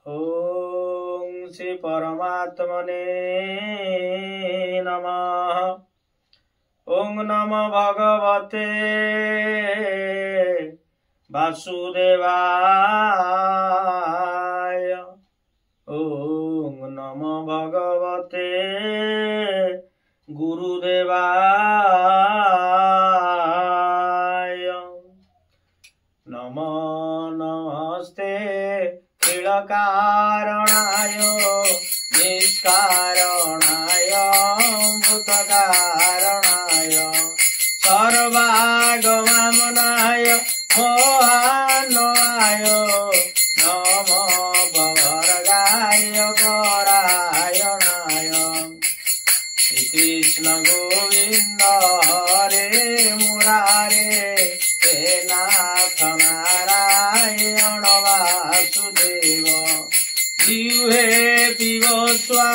ओम श्री परमात्मने नमः। ओम नमो भगवते वासुदेवाय। ओम नमो भगवते गुरुदेवाय। नमो नमस्ते कारणाय निष्कारणाय भूतकारणाय सर्वागमनाय मोहान्वयाय नमो भवरगाय परायणाय। श्रीकृष्ण गोविंद हरे मुरारे हे नाथ नारायण वासुदेव। जीवे पिबस्वा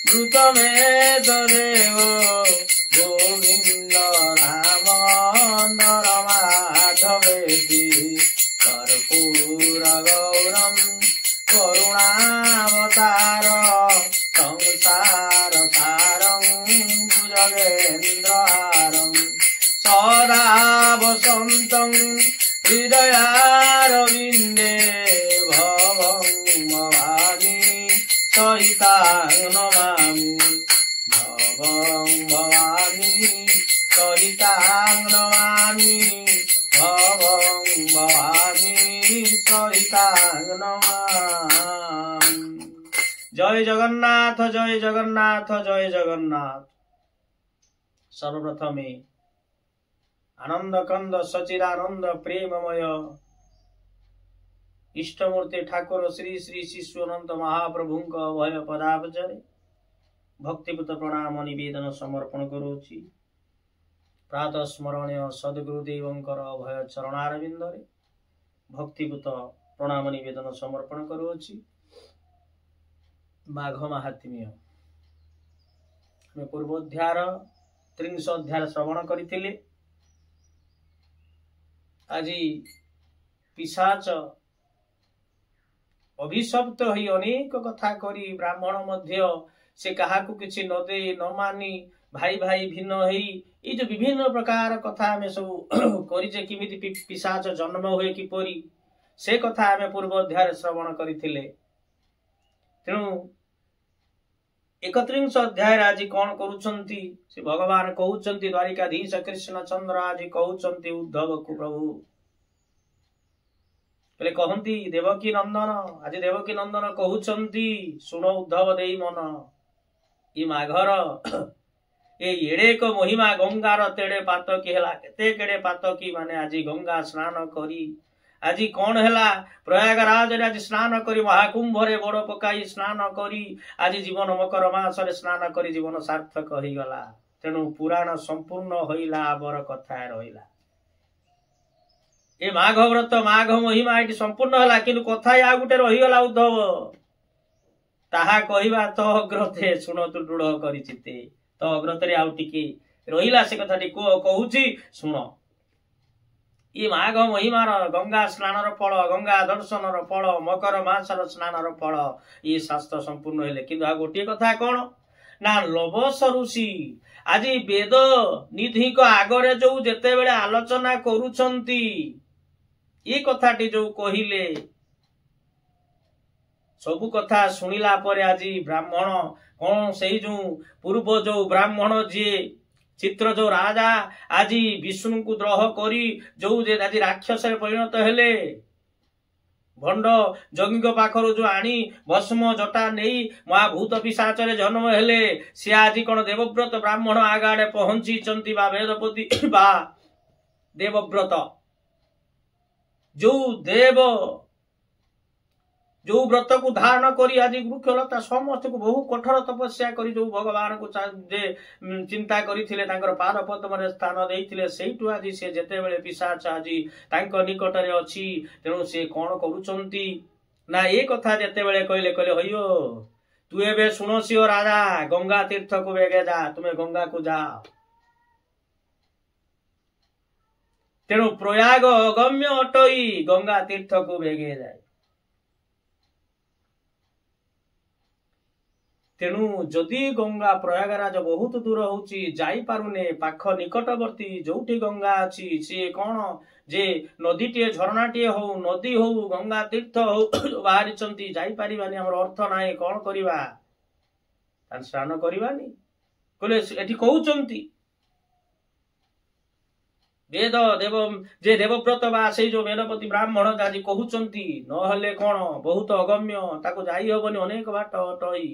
घृतमेतदेव गोविंद राम माधवेति। कर्पूर गौरम करुणावतार संसार सारं भुजगेन्द्रहारं सदा वसन्तं हृदयारविन्दे भवं भवामि सहितां नमामि। भवं भवामि सहितां नमामि। भवं भवामि सहितां नमामि। जय जगन्नाथ जय जगन्नाथ जय जगन्नाथ। सर्वप्रथमे आनंद कंद सचिदानंद प्रेममय इष्टमूर्ति ठाकुर श्री श्री शिशुअनंत महाप्रभु अभय पदाबजरे भक्तिपूत प्रणाम निवेदन समर्पण करुछि। प्रातः स्मरणीय सद्गुरुदेवंकर अभय चरणारविंदरे भक्तिपूत प्रणाम निवेदन समर्पण करुछि। माघ महात्म्य पूर्वोध्याय 30 अध्याय श्रवण करथिले। आज पिशाच अभिशप्त होई अनेक कथा करी ब्राह्मण मध्य से काहाकू किछि न दे न मानी भाई भाई भिन्न होई ये जो विभिन्न प्रकार कथा में सब करिजे किमिति पिशाच जन्म हुए किपरि से कथा आमे पूर्व अध्याय श्रवण करथिले। तेणु 31 अध्याय आज कौन करूछंती से भगवान कहउछंती द्वारिकाधीश कृष्ण चंद्र आज कहउछंती उद्धव को प्रभु पहले कहंती देवकी नंदन आज देवकी नंदन कहउछंती सुनो उद्धव देई मन ई माघर ए एड़े को महिमा गंगार तेड़े पातकी हेला केते केड़े पातकी माने आज गंगा स्नान करी आज कौन हेला प्रयागराज रे आज स्नान करी महाकुंभ रे बड़ पकाई स्नान करी आज जीवन मकर मास रे स्नान करी जीवन सार्थक होई गला। तेणु पुराण संपूर्ण होइला आबर कथा रहिला। ए माघ व्रत माघ महिमा एटी संपूर्ण होला किंतु कथा आ गुटे रहि गला उद्धव ताहा कहिबा तो अग्रते सुनो तु दृढ़ करी चिते तो अग्रते आउ टिके रहिला से कथाटी कहूची सुनो। ये माघ महिमार गंगा स्नानर फल गंगा दर्शनर फल मकर मासर स्नानर फल ये शास्त्र संपूर्ण हेले किंतु आ गोटे कथा कौन ना लवस ऋषि आज वेद निधि को आगरे जो जेते बेले आलोचना करूछंती ये कथाटी जो कहिले सबु कथा सुनिला परे आज ब्राह्मण कौन से जो पूर्व जो ब्राह्मण जी चित्र जो राजा आज विष्णु को द्रोह करी जो आज राक्षस परिणत हेले भंड जंग पाखर जो आनी भस्म जटा नहीं महाभूत पिशाच रे जन्म हेले सी आज कौन देवव्रत ब्राह्मण आगाड़े पहुंची चंती बा वेदपति बा देवव्रत जो देव जो व्रत को धारण करी आज वृक्षलता समस्त को बहु कठोर तपस्या करी जो भगवान को चिंता करिथिले तांकर पाद पद्म रे स्थान देइथिले सेइटु आज से जेते बेले पिशाच आज तांको निकट रे अछि तेणु से कोन करूचंती ना ए कथा जेते बेले कहले कहले होइयो तू एबे सुनोसियो राजा गंगा तीर्थ को बेगे जा तुमे गंगा को जा। तेणु प्रयाग अगम्य अटई गंगा तीर्थ को बेगे जाए तेणु जदि गंगा प्रयागराज बहुत दूर होची जाई पारुने पाख निकटवर्ती जोठी गंगा अच्छी सी कौन जे नदीटे झरणाटे हो नदी हो गंगा तीर्थ हो बाहरी जाई पारिबानी हमर अर्थ नाही कौन करिवा स्नान करिबानी कहले एठी कहउचंती वेद देव जे देवव्रत बा से जो वेदपति ब्राह्मण आज कहउचंती नहले कौन बहुत अगम्य ताको जाई हबनी अनेक बाट टई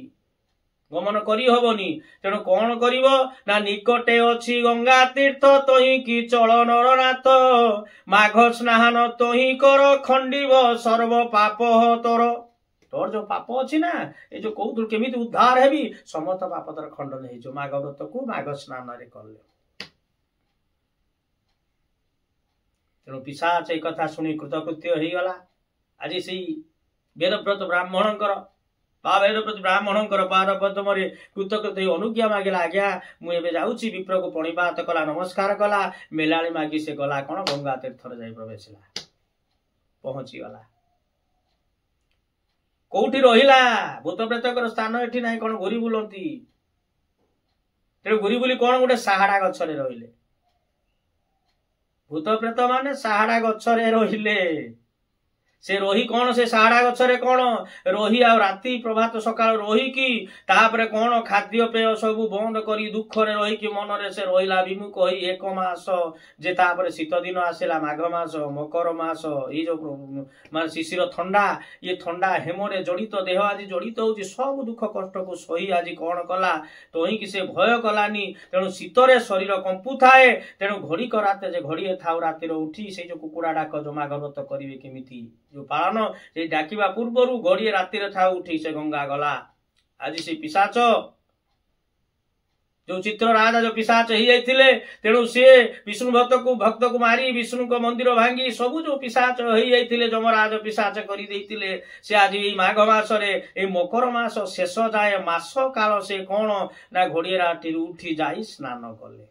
गमन करी हबनी तेणु कौन करिवो ना निकटे अछि गंगा तीर्थ तोही कि चल नरनाथ माघ स्नान तोही कर खंडिव सर्व पाप तोर तोर जो पाप अछि ना ए जो कहउथु केमिति उद्धार हेबी समस्त पाप तर खंडन हे जो माघ व्रत को माघ स्नान रे करले तेणु पिशाच ए कथा सुनी कृतकृत्य हो गला आज से वेदव्रत ब्राह्मणकर वेदव्रत ब्राह्मणकर पाद पद्मरे कृतकृत्य अनुज्ञा मागिला आज्ञा मुझे जाऊँगी विप्र को पणिपात कला नमस्कार कला मेलाणी मागी से गला कौन गंगा तीर्थ जाई प्रवेशला पहुंची गला कोठी रहिला भूत प्रेतकर स्थान एठी नाही कौन घुरी बुलंती तेणु घुरी बुली कौन गोटे साहाड़ा गछरे रहिले भूत प्रेत माने साहाड़ा गछरे रहिले से रोही कौन से साहाड़ा गछरे कौन रोही आ राति प्रभात सकाळ रोही की तापरे कौन खाद्य पेय सब बंद करी दुख रे रोही की मन रे से रोहिला विमुख होई एक मास जे तापरे शीत दिन आसेला माघ मास मकर मास ई जो मान शिशिर ठंडा ये ठंडा हेमरे जड़ित देह आज जड़ित होची सब दुख कष्ट को सही आज कौन कला तोही की से भय कलानी तेणु शीतरे शरीर कंपु थाए तेणु घड़ी कराते जे घड़ी थाउ रातिर उठी से जो कुकुड़ा डाक जो माघ व्रत करिवे केमिति जो पालन से डाकिबा पूर्वरु घड़ी रातिर था उठी से गंगा गला आज से पिशाच जो चित्र राजा जो पिशाच ही जाइथिले तेणु से विष्णु भक्त को मारी विष्णु को मंदिर भांगी सबु जो पिशाच ही जाइथिले जमराज पिशाच करी देइथिले से आज ए माघ मास रे ए मकर मास शेष जाए मास काल से कौन ना घड़ी रातिर उठी जाई स्नान कले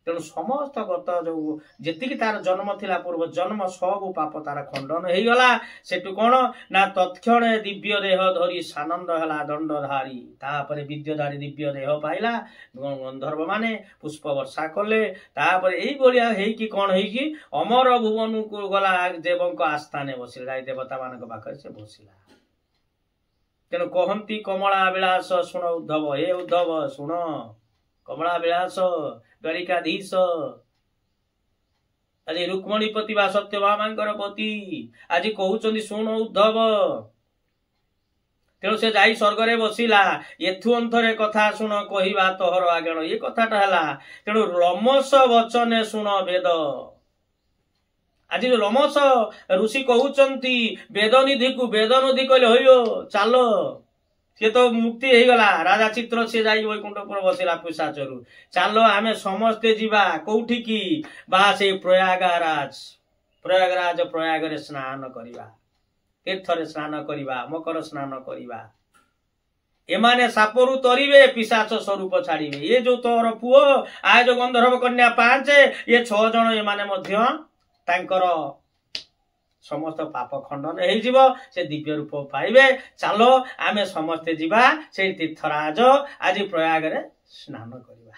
तेणु समस्त गत जो जेतिकी तार जन्म थिला पूर्व जन्म सब पाप तार खंडन हो गला सेटु कौन ना तत्क्षण दिव्य देह धरी सानंद हला दंडधारी तापरे विद्यधारी दिव्य देह पाइला गंधर्व माने पुष्प वर्षा कले तापरे एई बलिया हेई कि कौन हेई कि अमर भुवन को गला देवंक आस्थाने बसिला देवता मानक पाखरे से बसिला तेणु कहंती कमला विलास सुन उद्धव हे उद्धव सुन कमला विलास द्वारिकाधीश आज रुक्मणीपति बा सत्यभामांकर पति आज कहउचंदी सुन उद्धव तेणु से जाई स्वर्ग रे बसिला एथु अंतरे कथा सुन कहिबा तोहर आगण ये कथाटा हला तेणु रमस वचने सुन वेद आज रमस ऋषि कहउचंती वेदनिधि को वेदनिधि कहले होइयो चालो सी तो मुक्ति हो गला राजा चित्र सी जाई वैकुंठपुर बसिला पिशाचरु चालो आमे समस्ते जीवा कोठी की बा से प्रयागराज प्रयाग रे स्नान करिबा तीर्थ रे स्नान करिबा मकर स्नान करिबा एमाने सापरु तरिबे पिशाच स्वरूप छाड़िबे ये जो तोर पुओ आ जो गंधर्व कन्या 5 ये 6 जन एमाने मध्य तांकर समस्त पाप खंडन हो जीव से दिव्य रूप पाइबे चालो आमे समस्ते जीवा से तीर्थराज आज प्रयाग रे स्नान करिबा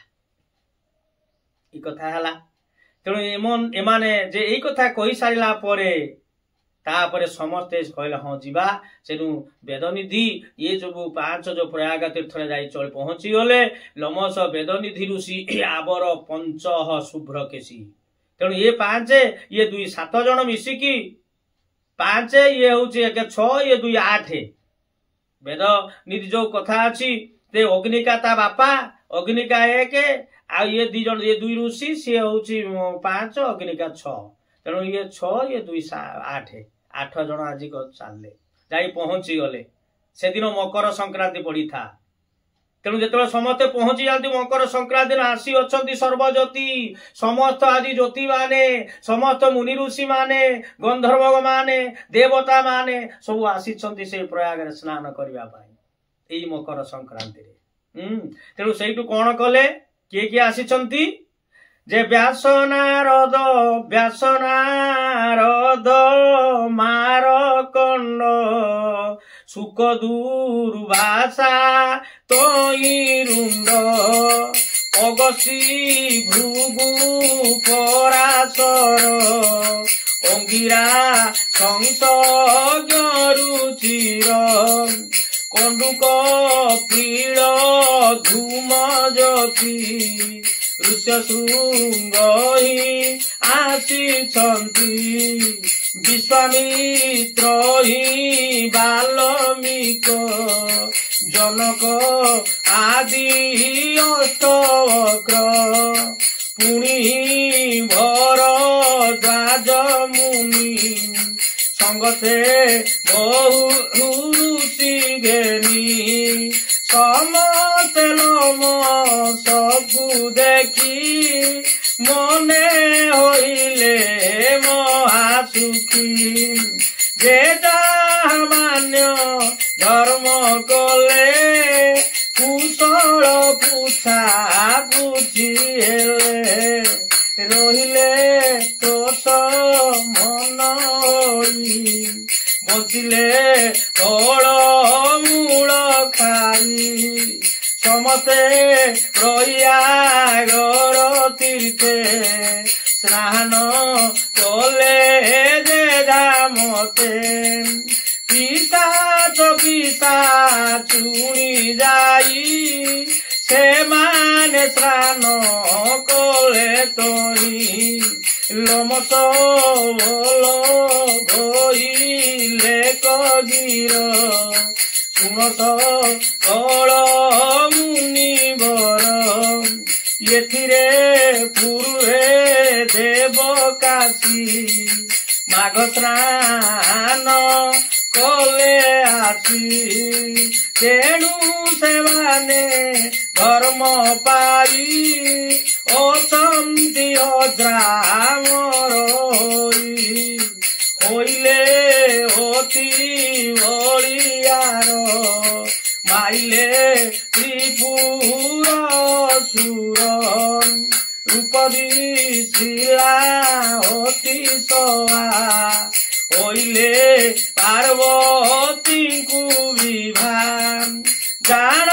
ई कथा हला तेणु एमाने जे एई कथा कहि सारिला परे तापरे समस्ते कहले हाँ जीवा सेनु वेदनिधि ये जो 5 जो प्रयाग तीर्थ रे जाई चल पहुंची गले लमस वेदनिधि ऋषि आबर पंचह शुभ्र केसी तेणु ये 5 ये 2 7 जन मिसिकी 5 ये हूँ 1 6 ये 2 8 वेद निधि जो कथा अच्छी ते अग्निका ता बापा अग्निका 1 आ ये 2 जन ये 2 ऋषि सी हूँ 5 अग्निका 6 तेणु ये 6 ये 2 8 जन आज चलले जाई पहुंची गले से दिन मकर संक्रांति पड़ी था तेणु जो समस्ते पहुंची जाती मकर संक्रांति आसी अच्छा सर्वज्योति समस्त आज ज्योति माने समस्त मुनि ऋषि माने गंधर्व माने देवता माने सब आसी से प्रयाग स्नान करने यही मकर संक्रांति तेणु से कौन कले किए किए आसी जे व्यासनारद मार कंड सुख दुर्वासा तोई रुंड अगसी भृगु पराशर अंगिरा संसज्ञ रुचिर कंडुक पीड़ धूम ज्योति ऋष्यशृंग ही आसिछन्ति विश्वामित्र ही बाल्मीक जनक आदि अष्टवक्र पुणी भरद्वाज मुनि संगते बहु ऋषि ज्ञानी समस्त नम सबु देखी मने होइले महासुखी जे मान्य धर्म कले कुशल पूछा बुझी हेले रहिले तोष मन बचिले फल मूल खाई समते प्रयागर तीर्थे स्नान कले मते पिशाच पिशाचुणी जाई से माने स्नान कले तोरी लोमस बोल भइले कगीर सुनस कल मुनिवर एथिरे पूर्वे देव काशी माघ स्नान कले आसी तेणु सेवाने धर्म पाई असंति अद्रामर होइले अति बलियार माइले त्रिपुर सुर रूपदी शिला अति सवा होइले पार्वती को विभा जान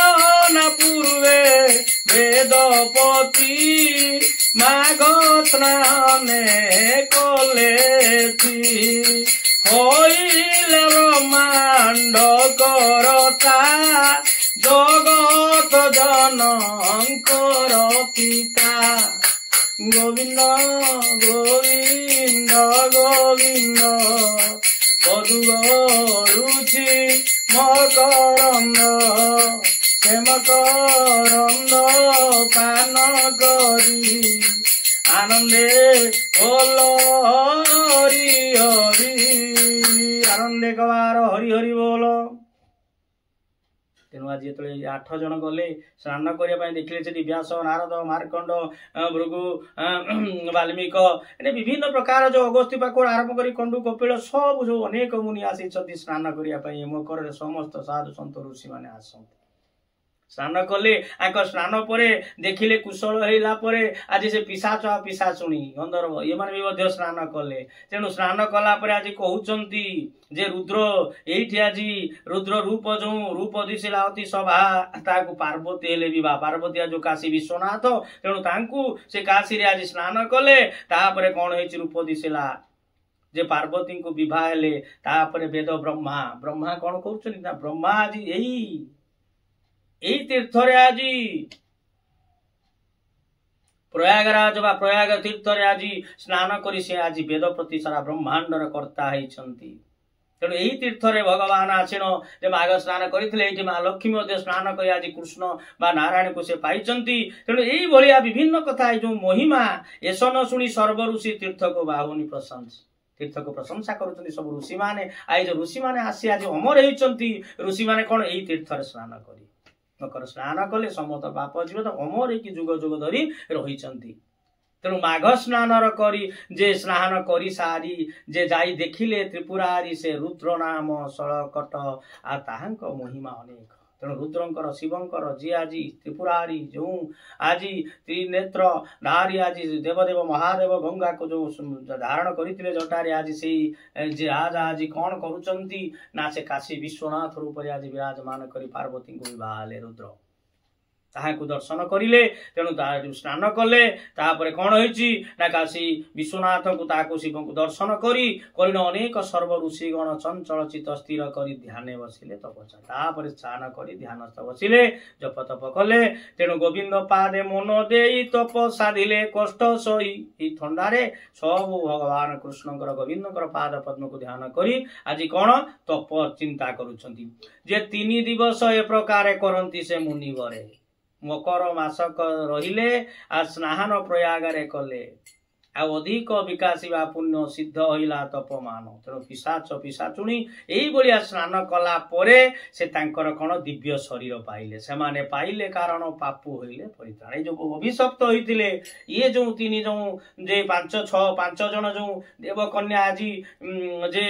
न पूर्वे वेदपति माघ स्नाने कलेथि होइले ब्रह्मांड करता जगत जनकर पिता गोविंद गोविंद गोविंद पदु गरुछि मकरंद से मकरंद पान करी आनंदे बोल हरि हरि आनंदे कबार हरि हरि बोल। तेणु आज जो 8 जन गले स्नान करने देखिले से व्यास नारद मार्कंड भृगु वाल्मीक ए विभिन्न प्रकार जो अगस्त्य पाखर आरंभ कर कंडु कपिल सब जो अनेक मुनि आसी स्नान करने मकर समस्त साधु सन्त ऋषि मैंने आसते स्नान कले स्नान पर देखिले कुशल होला परे आज से पिशाच पिशाचुणी गंधर्व ये माने भी स्नान कले तेणु स्नान कला परे आज कहउचंती जे रुद्र एठी आज रुद्र रूप जो रूप दिशिला अति सभा ताकू पार्वती हेले विवाह पार्वती जो काशी विश्वनाथ तेणु तांकू से काशी रे आज स्नान कले तापरे कोन हेछि रूप दिशिला जे पार्वती को विवाह हेले तापरे वेद ब्रह्मा ब्रह्मा कोन करूछन ना ब्रह्मा आज यही तीर्थरे आज प्रयागराज बा प्रयाग तीर्थरे आज स्नान करी से आज वेद प्रति सारा ब्रह्मांडर कर्ता होइछंती तेणु यही तीर्थरे भगवान आसीन जे माघ स्नान करते माँ लक्ष्मी स्नान कर आज कृष्ण बा नारायण को से पाइछंती तेणु यही भलिया विभिन्न कथा जो महिमा एस न शुणी सर्व ऋषि तीर्थ को बाहुनी प्रशंसा तीर्थ को प्रशंसा करुछंती सब ऋषि माने आज ऋषि माने आसी आज अमर होइछंती ऋषि माने कोन यही तीर्थरे स्नान करी मकर स्नान कले समस्त पाप जीव तो अमर एक जुग जुग धरी रही तेणु माघ स्नान करी जे स्नान करी सारी जे जाई देखिले त्रिपुरारी से रुद्र नाम सड़कट आ ताहांक महिमा अनेक तेणु रुद्रंकर शिवंकर जी आज त्रिपुरारी जो आज त्रिनेत्र धारी आज देवदेव महादेव गंगा को जो धारण करते जटारे आज से आज कौन करुचंती ना से काशी विश्वनाथ रूप आज विराजमान कर पार्वती को विवाह रुद्र ताहाकु दर्शन करिले तेणु स्नान कले तापर कौन होइछि ना काशी विश्वनाथ को ताकु शिव को दर्शन करी करिन अनेक सर्व ऋषिगण चंचल चित स्थिर करी ध्यान बसिले तपस्या तापर स्नान करी ध्यानस्थ बसिले जप तप कले तेणु गोविंद पादे मन देई तप साधिले कष्ट सही ई ठंडारे सब भगवान कृष्णकर गोविंदकर पाद पद्म को ध्यान करी आज कौन तप चिंता करुछंती जे 3 दिवस ए प्रकार करंती से मुनिवरे मकर मासक रहिले आ स्नान प्रयागरे कले आ अधिक विकासिबा पुण्य सिद्ध होइला तपमान तेणु पिशाच पिशाचुणी एई बलिया स्नान कला परे से तांकर कोन दिव्य शरीर पाइले से माने पाइले कारण पापु होइले परित्राण ए जो अभिशप्त होइतिले ये जो 3 जो जे 5 जन जो देव कन्या आजी जे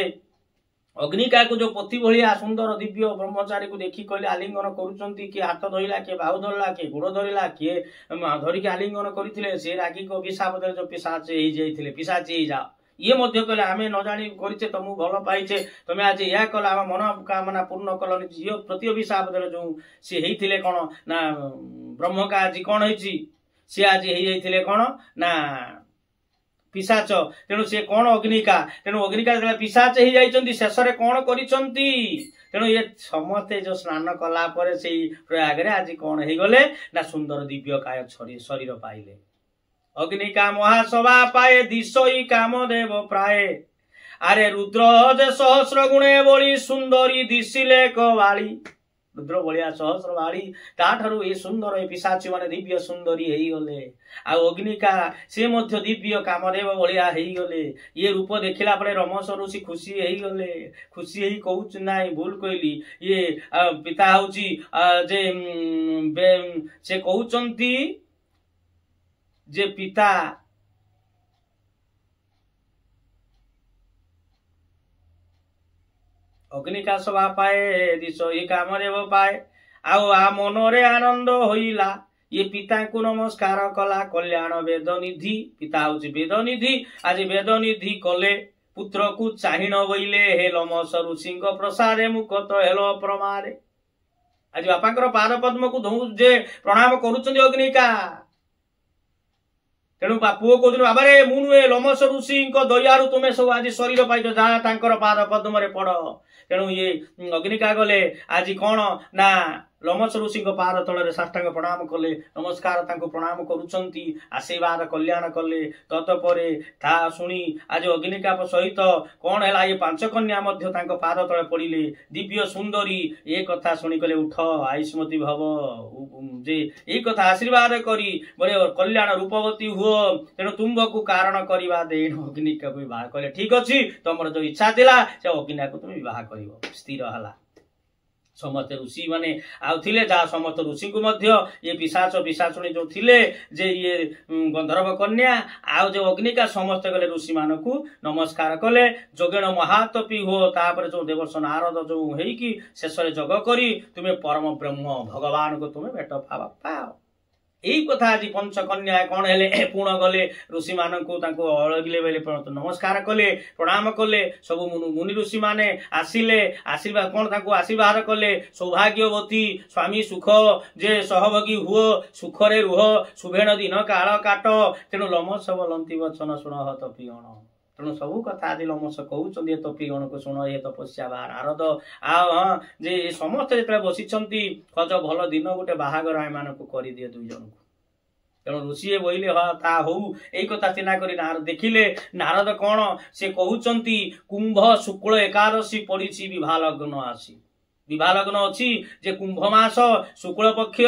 अग्निका को जो पोथी भलिया सुंदर दिव्य ब्रह्मचारी को देखी कहले आलिंगन करूचंती कि हाथ धरिला के बाहु धरिला के गोड़ धरिला के धरिके आलिंगन करथिले से रागी को अभिशाप दे जो पिशाच हे जाइथिले पिशाच हे जा ये मध्य कहले आमे न जानी करिचे तुम भल पाइचे तमे आज या कला हम मन कामना पूर्ण कलनि जियो प्रति अभिशाप दे जो से हेइथिले कोन ना ब्रह्म का आज कोन हेछि से आज हे जाइथिले कोन ना पिशाच तेणु से कौन अग्निका तेणु अग्निका पिशाच ही जाइछंती शेषरे कौन करिछंती तेणु ये समस्ते जो स्नान कला परे से प्रयाग रे आज कौन हे गले ना सुंदर दिव्य काय शरीर पाइले अग्निका महासभा पाए दिशई कामदेव प्राय अरे रुद्र जे सहस्र गुणे बोली सुंदरी दिसिले कवाली रुद्र बलिया सहस्र बाड़ी ताठरू ये सुंदर ए पिशाची माने दिव्य सुंदरी हेई गले आ अग्निका से मध्य दिव्य कामदेव बलिया हेई गले ये रूप देखिला परे रमस ऋषि खुशी हेई गले खुशी हेई कहउच नाई भूल कहली ये पिता होची जे से कहउचंती जे पिता अग्निका सभा पाए दिश ये कामदेव पाए आओ आ मनरे आनंद होइला ये पिता को नमस्कार कला कल्याण वेदनिधि पिता होची वेदनिधि आज वेदनिधि कले पुत्र को चाहिन बोइले हे लमस ऋषि प्रसादे मुखत हेलो प्रमादे आज बापाकर पाद पद्म को धौ जे प्रणाम करूचंदी अग्निका तेणु पुओ कहते बाबा रे मु नुहे लमस ऋषि दयारु तुमे सब आज शरीर पाइछ जहाँ तांकर पाद पद्म रे पड़ तेणु ये अग्निका गले आज कौन ना लमस ऋषि पाद तल साष्टांग प्रणाम कले नमस्कार तांको प्रणाम करुचंती आशीर्वाद कल्याण कले तत्परे ता सुनी आज अग्निका सहित कौन है ये 5 कन्या मध्य तांको पाद तले पड़िले दिव्य सुंदरी ये कथा शुणी कले उठ आयुष्मती भव जे ये कथा आशीर्वाद करी बड़े कल्याण रूपवती हुओ तेणु तुम्बकु कारण करवा देन अग्निका को विवाह कले ठीक अच्छी तुम जो इच्छा थिला से अग्निका को तुम विवाह करिवो स्थिर हला समस्त ऋषि माने आउथिले जा समस्त ऋषि को मध्य ये पिशाच पिशाचुणी जो थिले जे ये गंधर्व कन्या आउ जो अग्निका समस्त गले ऋषि मानकु नमस्कार कले जोगेण महातपी हो तापर जो देवर्ष नारद जो हेई कि शेषरे जग करी तुमे परम ब्रह्म भगवान को तुमे भेट पाओ यही कथा आज पंचकन्या कौन हेले पुण गले ऋषि मानकु तांको अळगिले बेले नमस्कार कले प्रणाम कले सब मुनि ऋषि माने आसिले आशीर्वाद कौन तांको आशीर्वाद कले सौभाग्यवती स्वामी सुख जे सहभागी हुओ सुखरे रुह शुभेण दिन काल काट तेणु लमस लंती वचन शुण तपीगण तेणु सबू कथा आज लमस कहउचंदी तपीगण को शुण ये तपस्या बा नारद आ जे समस्त जेतले बसिचंती खज भल दिन गोटे बाहागर आय मानकु करि दिए 2 जन तेणु ऋषि बोइले हा ता हो एई कथा चिन्हा करी नारद देखिले नारद कौन से कहउचंती कुंभ शुक्ल एकादशी पड़िछि विवाह लग्न आसी विवाह लग्न अच्छी जे कुंभ मास शुक्ल पक्ष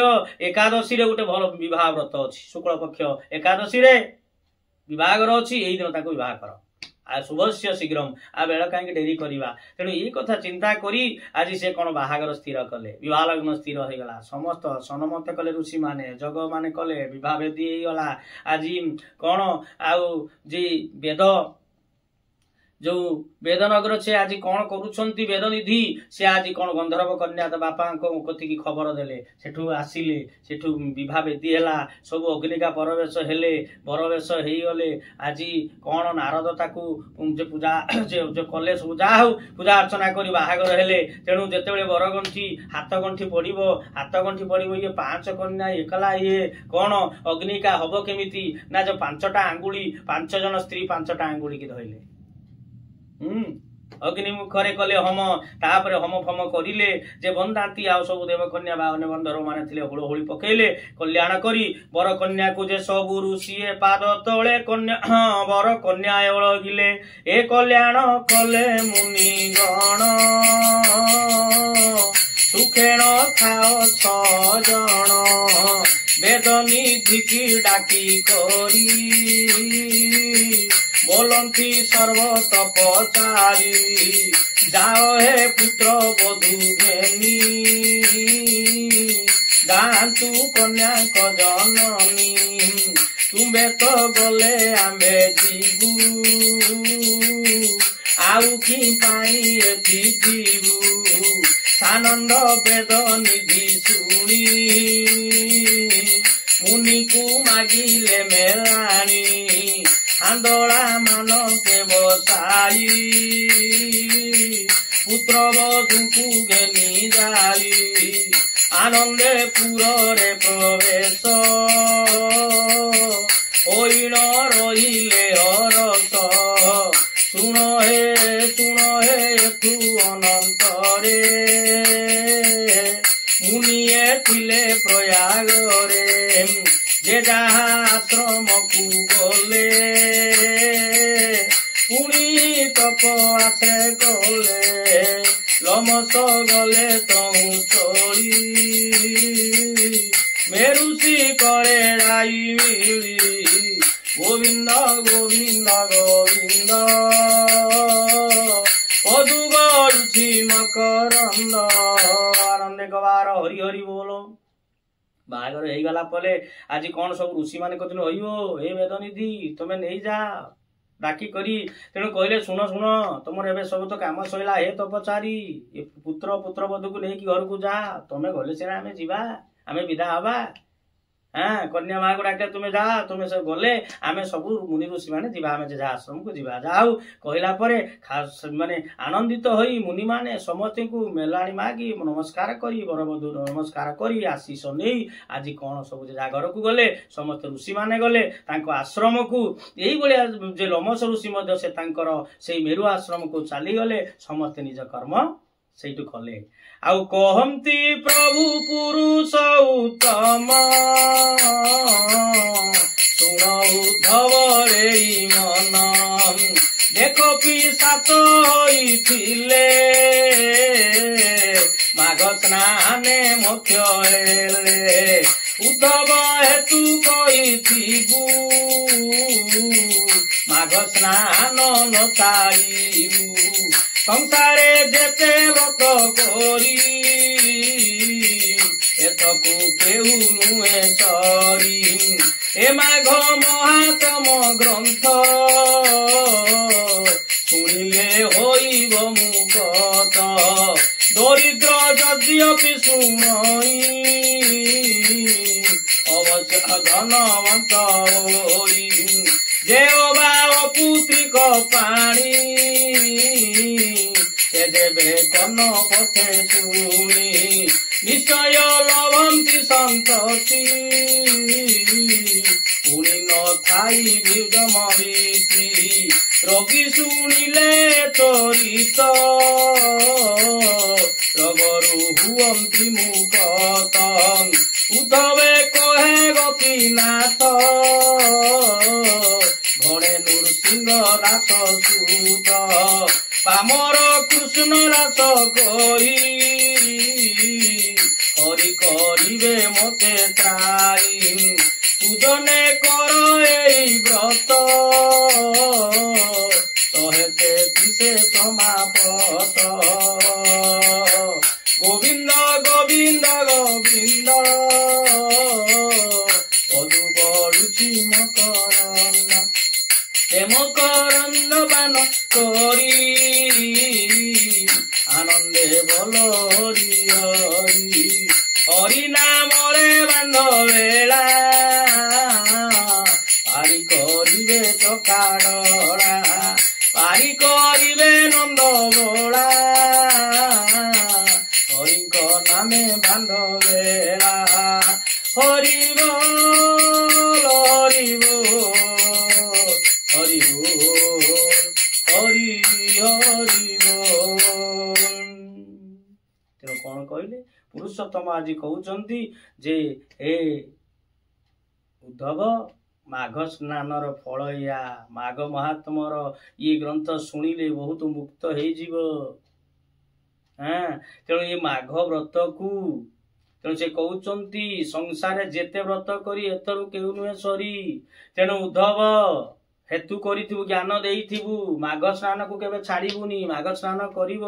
एकादशी रे गोटे भल विवाह व्रत अच्छी शुक्ल पक्ष एकादशी रे विवाहर अच्छी यही दिन ताको विवाह कर आ शुभस्य शीघ्रम आ बेल कहीं डेरी करवा तेणु ये कथा चिंता करी आज से कौन बाहागर स्थिर कले विवाह लग्न स्थिर हो गला समस्त सनमत कले ऋषि माने जग माने कले विवाह वेदी गला आज कौन आउ जे वेद जो वेदनगर से आज कौन करुछंती वेदनिधि से आज कौन गंधर्व कन्या तो बापा कथी खबर देले सेठू आसिले सेठू विवाह बेदी हैला सब अग्निका परवेश हेले बरवेश हेई गले आज कौन नारद ताकू जे पूजा जे कले सब जा हो पूजा अर्चना करी बाहागर हेले तेणु जेतेबेले बरगंठी हाथ गंठी पड़िबो ये 5 कन्या एकला ये कौन अग्निका हब केमिति ना जो 5टा आंगुली 5 जन स्त्री 5टा आंगुली की धइले अग्नि मुखरे कले हम तापरे हम फम करिले जे बंदाती आ सब देवकन्या बा अन्य बंधर माने थिले होळो होळी पकेले कल्याण करी बर कन्या को जे सब ऋषिए पाद तळे कन्या बर कन्या ओळगिले ए कल्याण कले मुनि गण सुखेण खाओ 6 जण वेदनिधि की डाकी करी बोलंती सर्व तपचारी जाओ हे पुत्र बधू घेनी गांतु कन्या को जननी तुम्बे तो गले आंबे जीवू आउ की पाई एथि जीवू आनंद वेद निधि शुणी मुनि को मागिले मेलाणी आंदोला मान के बसाई पुत्र बधू को घेनी जाई आनंदे पुरे प्रवेश ओइण रहिले हरस शुण हे तू अनंतरे मुनिए थिले प्रयाग रे जे जहा आश्रम को गले पुणी तप आसे गले लमस गले तहु चली मेरुषि करे राई मिली गोविंद गोविंद गोविंद पदु गरुछि मकरंद आनंद गवार हरि हरि बोलो बाहागर हो गला पले आज कौन सब ऋषि माने कहते अयो हे वेदनिधि तुम नहीं जा डाकी करी तेणु कहले शुण शुण तुम एवं सब तो काम सैला हे तपचारी पुत्र पुत्र बधू को लेकिन घर को जा तुम्हें गले सीना आम जा आम विदा हवा हाँ कन्या माँ को डाके तुम्हें जा तुम्हें सब गले आम सब मुनि ऋषि माने जीवा आम जे आश्रम को जीवा जाऊ कहला परे खास माने आनंदित होई मुनि माने समस्त को मेलाणी मागी नमस्कार करी बरबधू नमस्कार करी आशीष नहीं आज कौन सब जे घर को गले समस्त ऋषि माने गले तांको आश्रम को यही भाया जे लमस ऋषि मध्य से तांकर से मेरु आश्रम को चली गले समस्त निज कर्म सेठू कले आउ कहती प्रभु पुरुष उत्तम शुण उद्धव रे मन देख पिशाच होइथिले माघ स्नाने मुख्य हेले उद्धव हेतु कहिथिबु माघ स्नान न छाड़िबु संसारे जेते व्रत करी एतकु केहू नुहे सरी ए माघ महातम ग्रंथ शुणिले होइब मुकत दरिद्र यद्यपि शुणई अवश्य धनवंत होई जेवा पुत्रिक पाणी देवे कर्ण पथे शुणी निश्चय लभंती संतति पुणी न थाई बीजमरीति रोगी शुणिले चरित रगरु हुअंती मुकत उद्धवे कहे गोपीनाथ घणे नृसिंह दास सूत पामर कृष्ण रास कही हरि करिवे मते त्राई पूजने कर एई व्रत सहेते पिसे समापत गोविंद गोविंद गोविंद पदु गरुछि मकरंद हे मकरंद बान করি আনন্দে বল হরি হরি হরি নামরে বান্ধ বেলা পারি করিবে চকাড়া পারি করিবে নন্দ বোলা হরিঙ্ক নামে বান্ধ বেলা হরি বল হরি বল হরি বল হরি হরি বল। ତେଣୁ କଣ କହିଲେ ପୁରୁଷୋତ୍ତମ ଆଜି କହୁଛନ୍ତି ଯେ ଏ ଉଦ୍ଧବ ମାଘ ସ୍ନାନର ଫଳ ଏୟା ମାଘ ମହାତ୍ମର ଇଏ ଗ୍ରନ୍ଥ ଶୁଣିଲେ ବହୁତ ମୁକ୍ତ ହେଇଯିବ। ତେଣୁ ଏ ମାଘ ବ୍ରତକୁ ତେଣୁ ସେ କହୁଛନ୍ତି ସଂସାରରେ ଯେତେ ବ୍ରତ କରି ଏଥରୁ କେଉ ନୁହେଁ ସରି। ତେଣୁ ଉଦ୍ଧବ ହେତୁ କରିଥିବୁ ଜ୍ଞାନ ଦେଇଥିବୁ ମାଘ ସ୍ନାନକୁ କେବେ ଛାଡ଼ିବୁନି ମାଘ ସ୍ନାନ କରିବ।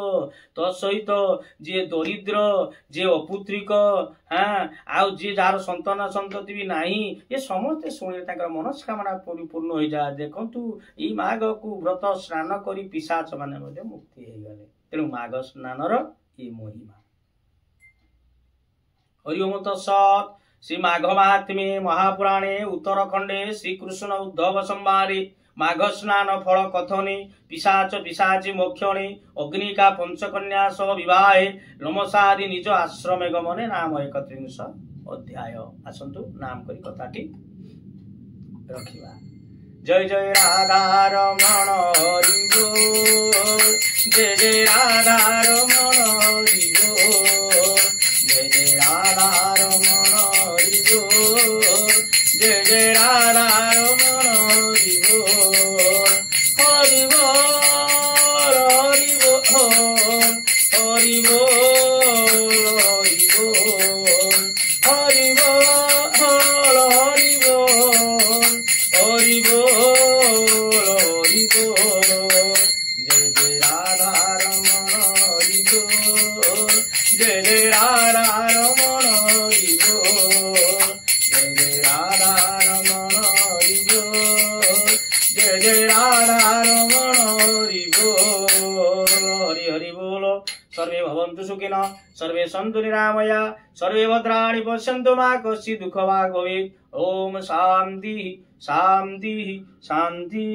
ତ ସହିତ ଯିଏ ଦରିଦ୍ର ଯିଏ ଅପୁତ୍ରିକ ଆଉ ଯିଏ ଯାହାର ସନ୍ତାନ ସନ୍ତତି ବି ନାହିଁ ଏ ସମସ୍ତେ ଶୁଣିଲେ ତାଙ୍କର ମନସ୍କାମନା ପୂର୍ଣ୍ଣ ହୋଇଯାଏ। ଦେଖନ୍ତୁ ଏଇ ମାଘକୁ ବ୍ରତ ସ୍ନାନ କରି ପିଶାଚ ମାନେ ମଧ୍ୟ ମୁକ୍ତି ହେଇଗଲେ। ତେଣୁ ମାଘ ସ୍ନାନର ଏ ମହିମା। हरि ओम तत्सत्। श्री माघ महात्म्ये महापुराणे उत्तरखंडे श्रीकृष्ण उद्धव संवादे माघ स्नान फल कथने पिशाच पिशाची मोक्षणे अग्निका पंचकन्या सह विवाहे लमसादि निज आश्रमे गमने नाम 31 अध्याय। आसतु नाम करी कथाटी रखिबा। जय जय राधा रमण हरि बोल जय जय राधा रमण हरि बोल जय जय राधा रमण हरि बोल जय जय राधा रमण हरि बोल हरि बोल हरि बोल हरि बोल हरि बोल हरि बोल हरि बोल हरि बोल हरि बोल जय जय राधा रमण हरि बोल जय जय राधा रमण हरि बोल जय जय राधा रमण हरि बोल जय जय राधा रमण हरि बोल हरि हरि बोल। सर्वे भवन्तु सुखिनः सर्वे सन्तु निरामया सर्वे भद्राणि पश्यन्तु मा कश्चित् दुःखभाग् भवेत्। ओम शान्ति शान्ति शान्ति।